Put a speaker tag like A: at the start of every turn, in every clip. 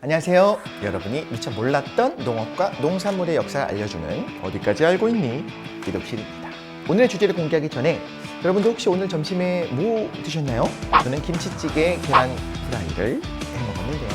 A: 안녕하세요. 여러분이 미처 몰랐던 농업과 농산물의 역사를 알려주는 어디까지 알고 있니? 기독실입니다. 오늘의 주제를 공개하기 전에 여러분도 혹시 오늘 점심에 뭐 드셨나요? 저는 김치찌개 계란 프라이를 해먹었는데요.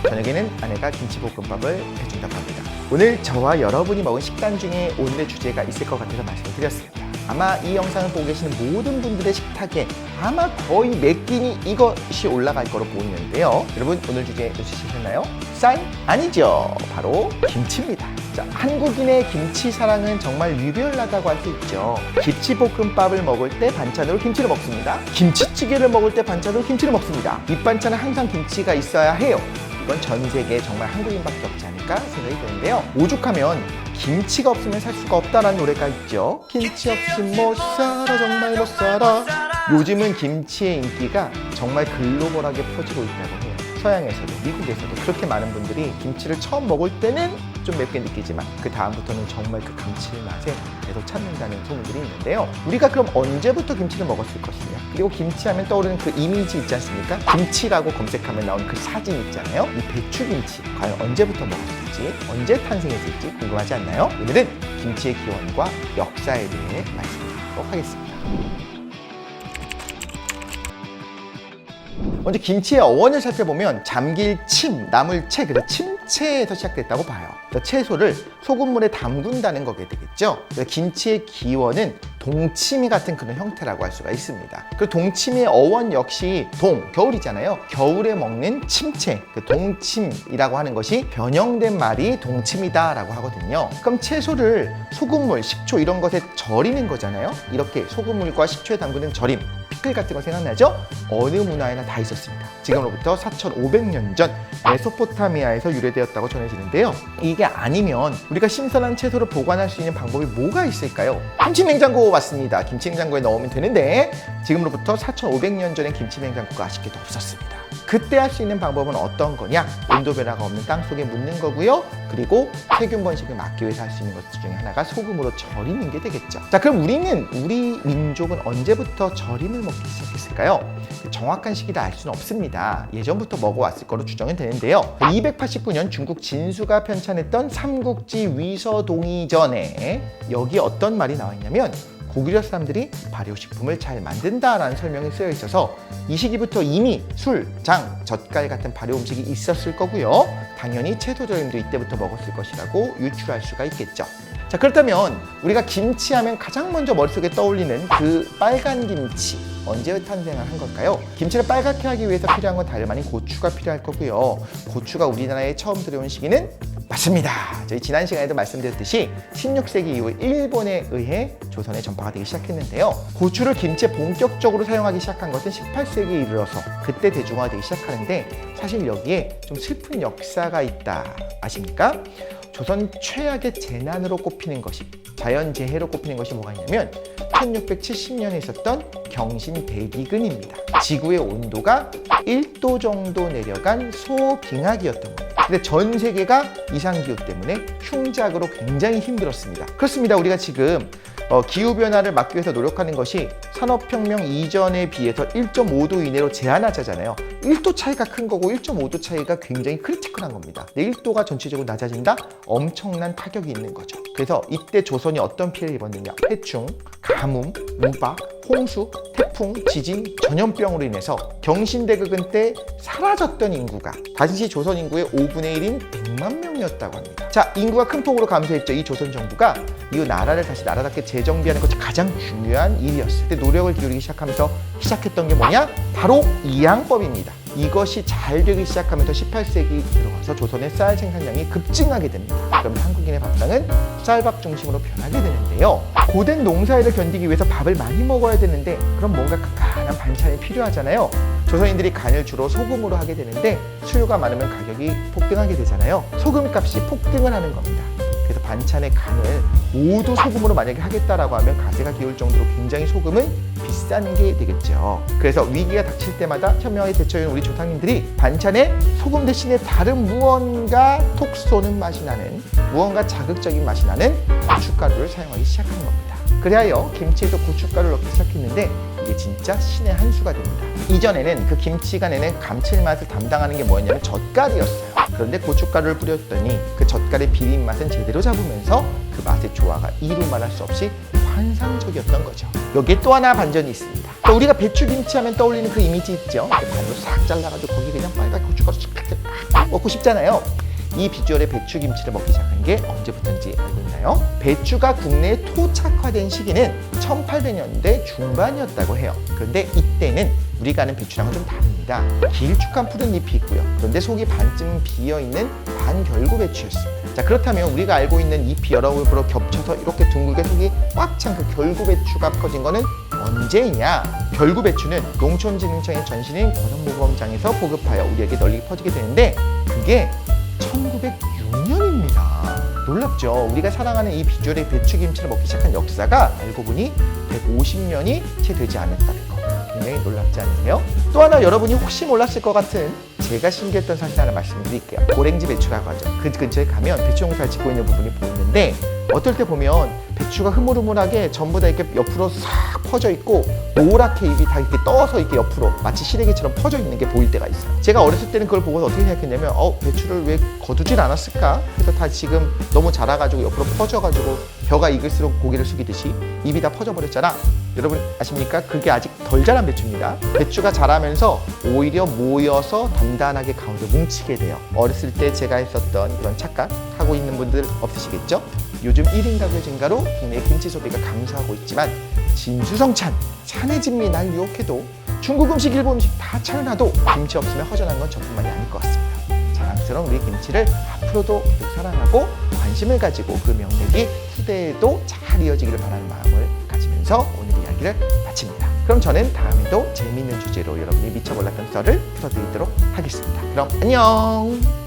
A: 저녁에는 아내가 김치볶음밥을 해준다고 합니다. 오늘 저와 여러분이 먹은 식단 중에 오늘의 주제가 있을 것 같아서 말씀을 드렸습니다. 아마 이 영상을 보고 계시는 모든 분들의 식탁에 아마 거의 몇 끼니 이것이 올라갈 거로 보이는데요. 여러분 오늘 주제 놓치셨나요? 쌀? 아니죠. 바로 김치입니다. 자, 한국인의 김치 사랑은 정말 유별나다고 할 수 있죠. 김치볶음밥을 먹을 때 반찬으로 김치를 먹습니다. 김치찌개를 먹을 때 반찬으로 김치를 먹습니다. 밑반찬은 항상 김치가 있어야 해요. 이건 전 세계에 정말 한국인밖에 없지 않을까 생각이 드는데요. 오죽하면 김치가 없으면 살 수가 없다라는 노래가 있죠. 김치 없이 못 살아 정말 못 살아. 요즘은 김치의 인기가 정말 글로벌하게 퍼지고 있다고 해요. 서양에서도 미국에서도 그렇게 많은 분들이 김치를 처음 먹을 때는 좀 맵게 느끼지만 그 다음부터는 정말 그 감칠맛에 계속 찾는다는 소문들이 있는데요. 우리가 그럼 언제부터 김치를 먹었을 것이냐, 그리고 김치하면 떠오르는 그 이미지 있지 않습니까? 김치라고 검색하면 나오는 그 사진 있잖아요. 이 배추김치 과연 언제부터 먹었을지, 언제 탄생했을지 궁금하지 않나요? 오늘은 김치의 기원과 역사에 대해 말씀드리도록 하겠습니다. 먼저 김치의 어원을 살펴보면 잠길 침, 나물채, 그래서 침채에서 시작됐다고 봐요. 채소를 소금물에 담근다는 거게 되겠죠. 김치의 기원은 동치미 같은 그런 형태라고 할 수가 있습니다. 그리고 동치미의 어원 역시 겨울이잖아요. 겨울에 먹는 침채, 동침이라고 하는 것이 변형된 말이 동침이다라고 하거든요. 그럼 채소를 소금물, 식초 이런 것에 절이는 거잖아요. 이렇게 소금물과 식초에 담그는 절임, 피클 같은 거 생각나죠? 어느 문화에나 다 있었습니다. 지금으로부터 4,500년 전 메소포타미아에서 유래되었다고 전해지는데요. 이게 아니면 우리가 신선한 채소를 보관할 수 있는 방법이 뭐가 있을까요? 김치냉장고 맞습니다. 김치냉장고에 넣으면 되는데 지금으로부터 4,500년 전에 김치냉장고가 아쉽게도 없었습니다. 그때 할 수 있는 방법은 어떤 거냐? 온도 변화가 없는 땅 속에 묻는 거고요. 그리고 세균 번식을 막기 위해서 할 수 있는 것 중에 하나가 소금으로 절이는 게 되겠죠. 자, 그럼 우리 민족은 언제부터 절임을 먹기 시작했을까요? 정확한 시기를 알 수는 없습니다. 예전부터 먹어왔을 거로 추정은 되는데요. 289년 중국 진수가 편찬했던 삼국지 위서동의전에 여기 어떤 말이 나와 있냐면, 고구려 사람들이 발효식품을 잘 만든다라는 설명이 쓰여 있어서 이 시기부터 이미 술, 장, 젓갈 같은 발효 음식이 있었을 거고요. 당연히 채소절임도 이때부터 먹었을 것이라고 유추할 수가 있겠죠. 자, 그렇다면 우리가 김치하면 가장 먼저 머릿속에 떠올리는 그 빨간 김치, 언제 탄생을 한 걸까요? 김치를 빨갛게 하기 위해서 필요한 건 다름 아닌 고추가 필요할 거고요. 고추가 우리나라에 처음 들어온 시기는 맞습니다. 저희 지난 시간에도 말씀드렸듯이 16세기 이후 일본에 의해 조선에 전파가 되기 시작했는데요. 고추를 김치에 본격적으로 사용하기 시작한 것은 18세기에 이르러서 그때 대중화되기 시작하는데, 사실 여기에 좀 슬픈 역사가 있다 아십니까? 조선 최악의 재난으로 꼽히는 것이, 자연재해로 꼽히는 것이 뭐가 있냐면 1670년에 있었던 경신 대기근입니다. 지구의 온도가 1도 정도 내려간 소빙하기였던 겁니다. 근데 전 세계가 이상기후 때문에 흉작으로 굉장히 힘들었습니다. 그렇습니다. 우리가 지금 기후변화를 막기 위해서 노력하는 것이 산업혁명 이전에 비해서 1.5도 이내로 제한하자잖아요. 1도 차이가 큰 거고 1.5도 차이가 굉장히 크리티컬한 겁니다. 1도가 전체적으로 낮아진다? 엄청난 타격이 있는 거죠. 그래서 이때 조선이 어떤 피해를 입었느냐? 해충, 가뭄, 우박, 홍수, 태풍, 지진, 전염병으로 인해서 경신대극은 때 사라졌던 인구가 당시 조선 인구의 5분의 1인 100만 명이었다고 합니다. 자, 인구가 큰 폭으로 감소했죠. 이 조선 정부가 이후 나라를 다시 나라답게 재정비하는 것이 가장 중요한 일이었어요. 그때 노력을 기울이기 시작하면서 시작했던 게 뭐냐? 바로 이양법입니다. 이것이 잘 되기 시작하면서 18세기 들어가서 조선의 쌀 생산량이 급증하게 됩니다. 그럼 한국인의 밥상은 쌀밥 중심으로 변하게 되는데요. 고된 농사일을 견디기 위해서 밥을 많이 먹어야 되는데, 그럼 뭔가 간간한 반찬이 필요하잖아요. 조선인들이 간을 주로 소금으로 하게 되는데 수요가 많으면 가격이 폭등하게 되잖아요. 소금값이 폭등을 하는 겁니다. 그래서 반찬의 간을 모두 소금으로 만약에 하겠다라고 하면 가세가 기울 정도로 굉장히 소금은 비싼 게 되겠죠. 그래서 위기가 닥칠 때마다 현명하게 대처해온 우리 조상님들이 반찬에 소금 대신에 다른 무언가 톡 쏘는 맛이 나는, 무언가 자극적인 맛이 나는 고춧가루를 사용하기 시작한 겁니다. 그리하여 김치에도 고춧가루를 넣기 시작했는데 이게 진짜 신의 한 수가 됩니다. 이전에는 그 김치가 내는 감칠맛을 담당하는 게 뭐였냐면 젓갈이었어요. 그런데 고춧가루를 뿌렸더니 그 젓갈의 비린 맛은 제대로 잡으면서 그 맛의 조화가 이루 말할 수 없이 환상적이었던 거죠. 여기에 또 하나 반전이 있습니다. 또 우리가 배추김치 하면 떠올리는 그 이미지 있죠? 반으로 싹 잘라가지고 거기 그냥 빨갛게 고춧가루 싹 먹고 싶잖아요. 이 비주얼의 배추김치를 먹기 시작한 게 언제부터인지 알고 있나요? 배추가 국내에 토착화된 시기는 1800년대 중반이었다고 해요. 그런데 이때는 우리가 아는 배추랑은 좀 다릅니다. 길쭉한 푸른 잎이 있고요. 그런데 속이 반쯤 비어있는 반결구 배추였습니다. 자, 그렇다면 우리가 알고 있는 잎이 여러 겹으로 겹쳐서 이렇게 둥글게 속이 꽉 찬 그 결구 배추가 퍼진 거는 언제냐? 결구 배추는 농촌진흥청의 전신인 고성모범장에서 보급하여 우리에게 널리 퍼지게 되는데 그게 1906년입니다. 놀랍죠? 우리가 사랑하는 이 비주얼의 배추김치를 먹기 시작한 역사가 알고 보니 150년이 채 되지 않았다는 거. 굉장히 놀랍지 않으세요? 또 하나 여러분이 혹시 몰랐을 것 같은 제가 신기했던 사실 하나 말씀드릴게요. 고랭지 배추라고 하죠. 그 근처에 가면 배추 농사를 짓고 있는 부분이 보이는데 어떨 때 보면 배추가 흐물흐물하게 전부 다 이렇게 옆으로 싹 퍼져 있고 노랗게 잎이 다 이렇게 떠서 이렇게 옆으로 마치 시래기처럼 퍼져 있는 게 보일 때가 있어요. 제가 어렸을 때는 그걸 보고서 어떻게 생각했냐면 배추를 왜 거두질 않았을까? 그래서 다 지금 너무 자라가지고 옆으로 퍼져가지고 벼가 익을수록 고개를 숙이듯이 입이 다 퍼져버렸잖아. 여러분 아십니까? 그게 아직 덜 자란 배추입니다. 배추가 자라면서 오히려 모여서 단단하게 가운데 뭉치게 돼요. 어렸을 때 제가 했었던 이런 착각 하고 있는 분들 없으시겠죠? 요즘 1인 가구 증가로 국내 김치 소비가 감소하고 있지만 진수성찬, 찬해진미 날 유혹해도 중국 음식, 일본 음식 다 차려놔도 김치 없으면 허전한 건 저뿐만이 아닐 것 같습니다. 자랑스러운 우리 김치를 앞으로도 계속 사랑하고 관심을 가지고 그 명맥이 후대에도 잘 이어지기를 바라는 마음을 가지면서 오늘 이야기를 마칩니다. 그럼 저는 다음에도 재미있는 주제로 여러분이 미처 몰랐던 썰을 풀어드리도록 하겠습니다. 그럼 안녕!